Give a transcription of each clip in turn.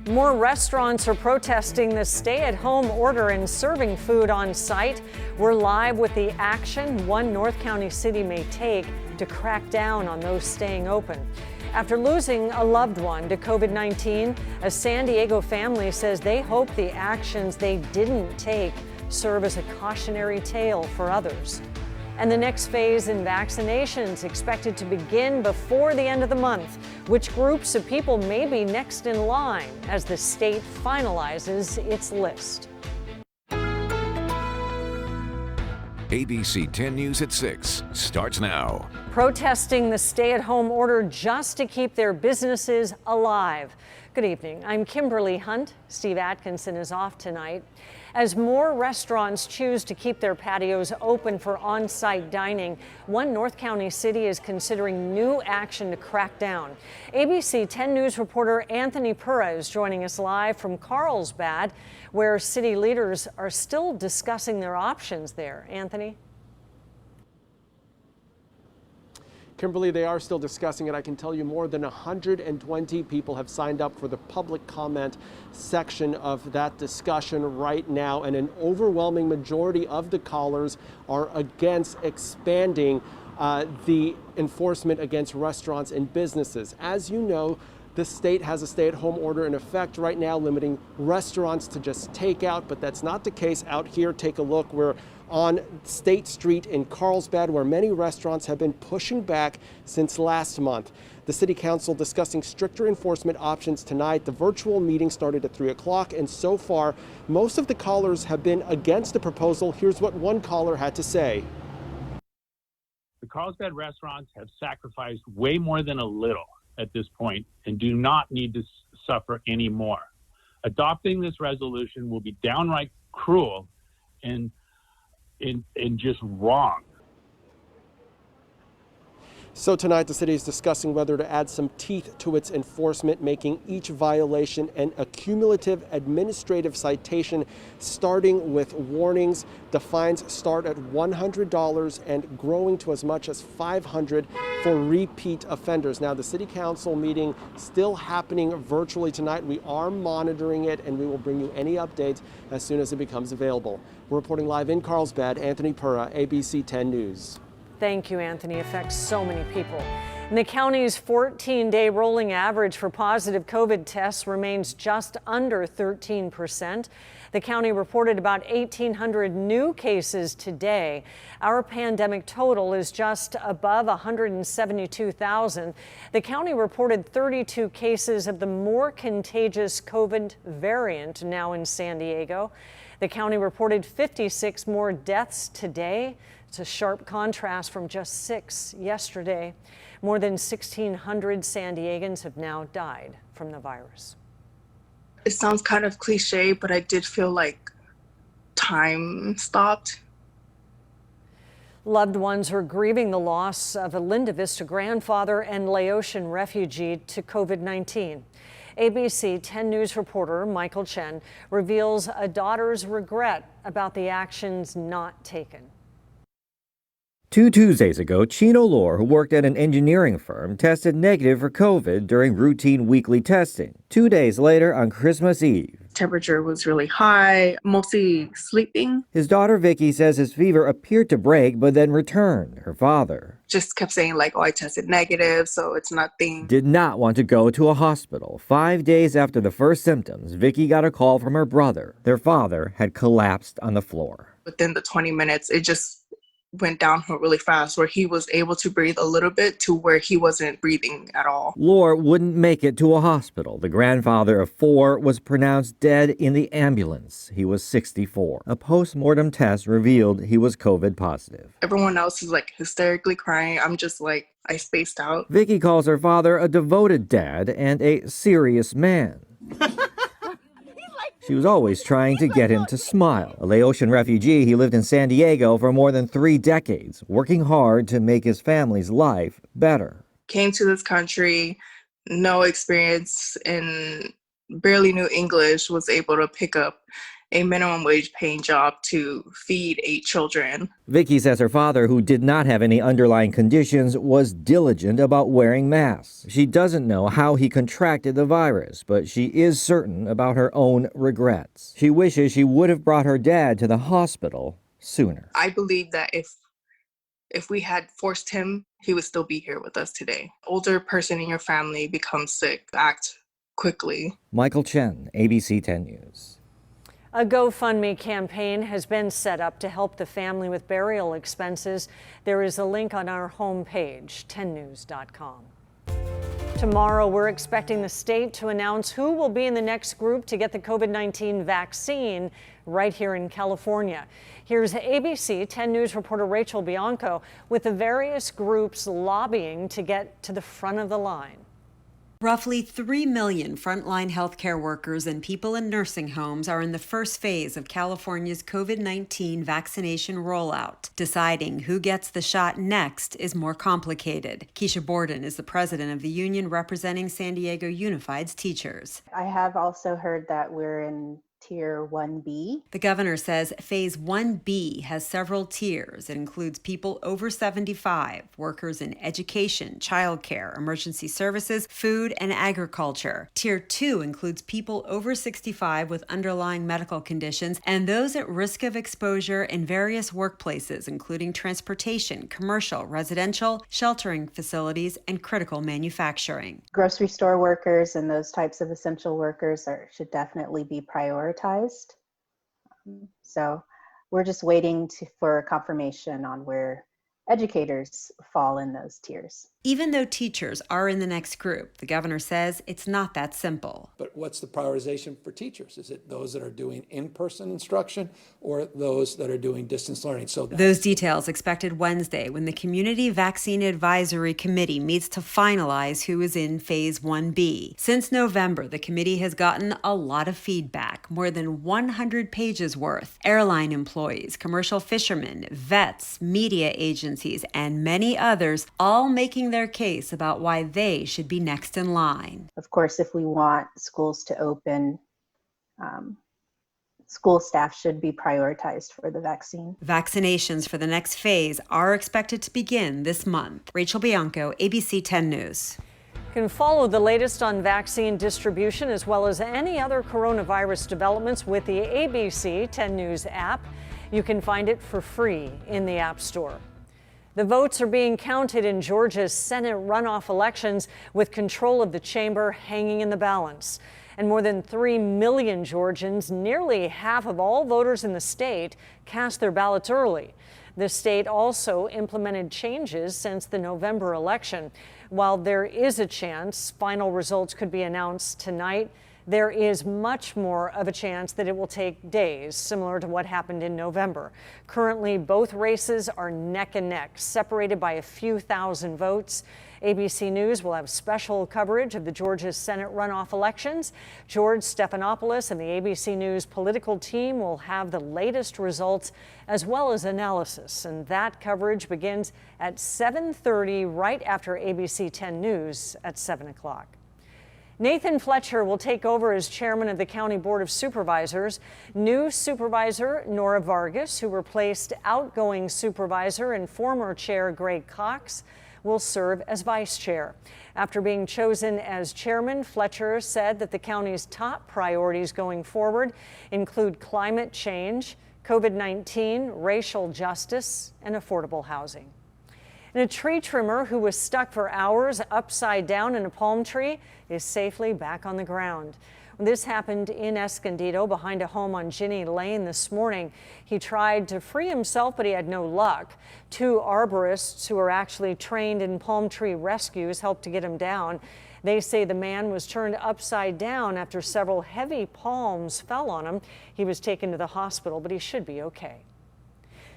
More restaurants are protesting the stay-at-home order and serving food on site. We're live with the action one North County city may take to crack down on those staying open. After losing a loved one to COVID-19, a San Diego family says they hope the actions they didn't take serve as a cautionary tale for others. And the next phase in vaccinations expected to begin before the end of the month. Which groups of people may be next in line as the state finalizes its list? ABC 10 News at 6 starts now. Protesting the stay-at-home order just to keep their businesses alive. Good evening. I'm Kimberly Hunt. Steve Atkinson is off tonight. As more restaurants choose to keep their patios open for on-site dining, one North County city is considering new action to crack down. ABC 10 News reporter Anthony Pura is joining us live from Carlsbad, where city leaders are still discussing their options there. Anthony? Kimberly, they are still discussing it. I can tell you more than 120 people have signed up for the public comment section of that discussion right now, and an overwhelming majority of the callers are against expanding the enforcement against restaurants and businesses. As you know, the state has a stay-at-home order in effect right now, limiting restaurants to just takeout, but that's not the case out here. Take a look. We're on State Street in Carlsbad, where many restaurants have been pushing back since last month. The City Council discussing stricter enforcement options tonight. The virtual meeting started at 3 o'clock, and so far, most of the callers have been against the proposal. Here's what one caller had to say. The Carlsbad restaurants have sacrificed way more than a little at this point and do not need to suffer any more. Adopting this resolution will be downright cruel and just wrong. So tonight, the city is discussing whether to add some teeth to its enforcement, making each violation an accumulative administrative citation, starting with warnings. The fines start at $100 and growing to as much as $500 for repeat offenders. Now, the city council meeting still happening virtually tonight. We are monitoring it, and we will bring you any updates as soon as it becomes available. We're reporting live in Carlsbad. Anthony Pura, ABC 10 News. Thank you, Anthony. Affects so many people. And the county's 14-day rolling average for positive COVID tests remains just under 13%. The county reported about 1,800 new cases today. Our pandemic total is just above 172,000. The county reported 32 cases of the more contagious COVID variant now in San Diego. The county reported 56 more deaths today. It's a sharp contrast from just 6 yesterday. More than 1,600 San Diegans have now died from the virus. It sounds kind of cliche, but I did feel like time stopped. Loved ones are grieving the loss of a Linda Vista grandfather and LAOTIan refugee to COVID-19. ABC 10 News reporter Michael Chen reveals a daughter's regret about the actions not taken. 2 Tuesdays ago, Chino Lore, who worked at an engineering firm, tested negative for COVID during routine weekly testing. 2 days later, on Christmas Eve, Temperature was really high, mostly sleeping. his daughter Vicky says his fever appeared to break but then returned. Her father Just kept saying like, oh, I tested negative, so it's nothing. did not want to go to a hospital. 5 days after the first symptoms, Vicky got a call from her brother. Their father had collapsed on the floor. Within the 20 minutes, it just went downhill really fast, where he was able to breathe a little bit to where he wasn't breathing at all. Lore wouldn't make it to a hospital. The grandfather of 4 was pronounced dead in the ambulance. He was 64. A post-mortem test revealed he was COVID positive. Everyone else is like hysterically crying. I'm just like, I spaced out. Vicky calls her father a devoted dad and a serious man. She was always trying to get him to smile. A LAOTIan refugee, he lived in San Diego for more than 3 decades, working hard to make his family's life better. Came to this country, no experience, and barely knew English, was able to pick up a minimum wage paying job to feed 8 children. Vicky says her father, who did not have any underlying conditions, was diligent about wearing masks. She doesn't know how he contracted the virus, but she is certain about her own regrets. She wishes she would have brought her dad to the hospital sooner. I believe that if we had forced him, he would still be here with us today. Older person in your family becomes sick, act quickly. Michael Chen, ABC 10 News. A GoFundMe campaign has been set up to help the family with burial expenses. There is a link on our homepage, 10news.com. Tomorrow, we're expecting the state to announce who will be in the next group to get the COVID-19 vaccine right here in California. Here's ABC 10 News reporter Rachel Bianco with the various groups lobbying to get to the front of the line. Roughly 3 million frontline healthcare workers and people in nursing homes are in the first phase of California's COVID-19 vaccination rollout. Deciding who gets the shot next is more complicated. Keisha Borden is the president of the union representing San Diego Unified's teachers. I have also heard that we're in Tier 1B. The governor says Phase 1B has several tiers. It includes people over 75, workers in education, childcare, emergency services, food, and agriculture. Tier 2 includes people over 65 with underlying medical conditions and those at risk of exposure in various workplaces, including transportation, commercial, residential, sheltering facilities, and critical manufacturing. Grocery store workers and those types of essential workers should definitely be prioritized. So we're just waiting for confirmation on where educators fall in those tiers. Even though teachers are in the next group, the governor says it's not that simple. But what's the prioritization for teachers? Is it those that are doing in-person instruction or those that are doing distance learning? So those details expected Wednesday when the Community Vaccine Advisory Committee meets to finalize who is in Phase 1B. Since November, the committee has gotten a lot of feedback, more than 100 pages worth. Airline employees, commercial fishermen, vets, media agencies, and many others all making their case about why they should be next in line. Of course, if we want schools to open, school staff should be prioritized for the vaccine. Vaccinations for the next phase are expected to begin this month. Rachel Bianco, ABC 10 News. You can follow the latest on vaccine distribution as well as any other coronavirus developments with the ABC 10 News app. You can find it for free in the App Store. The votes are being counted in Georgia's Senate runoff elections with control of the chamber hanging in the balance. And more than 3 million Georgians, nearly half of all voters in the state, cast their ballots early. The state also implemented changes since the November election. While there is a chance final results could be announced tonight, there is much more of a chance that it will take days, similar to what happened in November. Currently, both races are neck and neck, separated by a few thousand votes. ABC News will have special coverage of the Georgia Senate runoff elections. George Stephanopoulos and the ABC News political team will have the latest results as well as analysis. And that coverage begins at 7:30 right after ABC 10 News at 7 o'clock. Nathan Fletcher will take over as chairman of the County Board of Supervisors. New supervisor Nora Vargas, who replaced outgoing supervisor and former chair Greg Cox, will serve as vice chair. After being chosen as chairman, Fletcher said that the county's top priorities going forward include climate change, COVID-19, racial justice, and affordable housing. And a tree trimmer who was stuck for hours upside down in a palm tree is safely back on the ground. This happened in Escondido behind a home on Ginny Lane this morning. He tried to free himself, but he had no luck. 2 arborists who are actually trained in palm tree rescues helped to get him down. They say the man was turned upside down after several heavy palms fell on him. He was taken to the hospital, but he should be okay.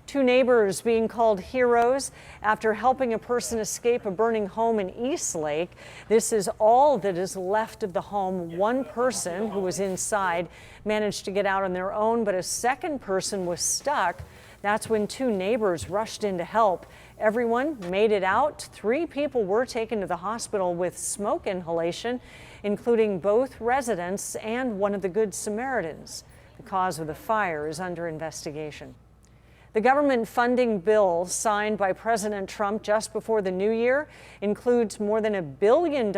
2 neighbors being called heroes after helping a person escape a burning home in Eastlake. This is all that is left of the home. One person who was inside managed to get out on their own, but a second person was stuck. That's when 2 neighbors rushed in to help. Everyone made it out. 3 people were taken to the hospital with smoke inhalation, including both residents and one of the Good Samaritans. The cause of the fire is under investigation. The government funding bill signed by President Trump just before the new year includes more than $1 billion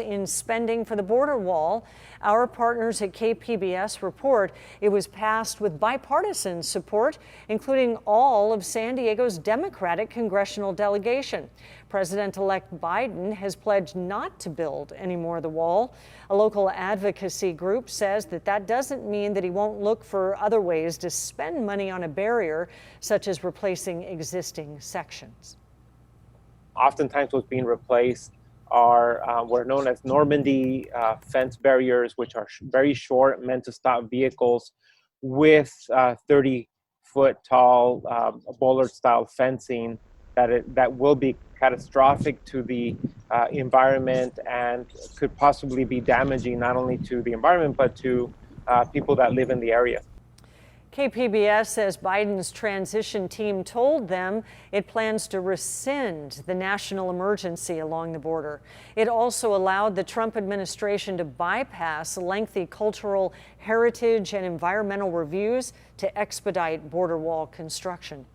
in spending for the border wall. Our partners at KPBS report it was passed with bipartisan support, including all of San Diego's Democratic congressional delegation. President-elect Biden has pledged not to build any more of the wall. A local advocacy group says that doesn't mean that he won't look for other ways to spend money on a barrier, such as replacing existing sections. Oftentimes what's being replaced are what are known as Normandy fence barriers, which are very short, meant to stop vehicles, with 30-foot tall bollard-style fencing that will be catastrophic to the environment and could possibly be damaging not only to the environment but to people that live in the area. KPBS says Biden's transition team told them it plans to rescind the national emergency along the border. It also allowed the Trump administration to bypass lengthy cultural, heritage, and environmental reviews to expedite border wall construction.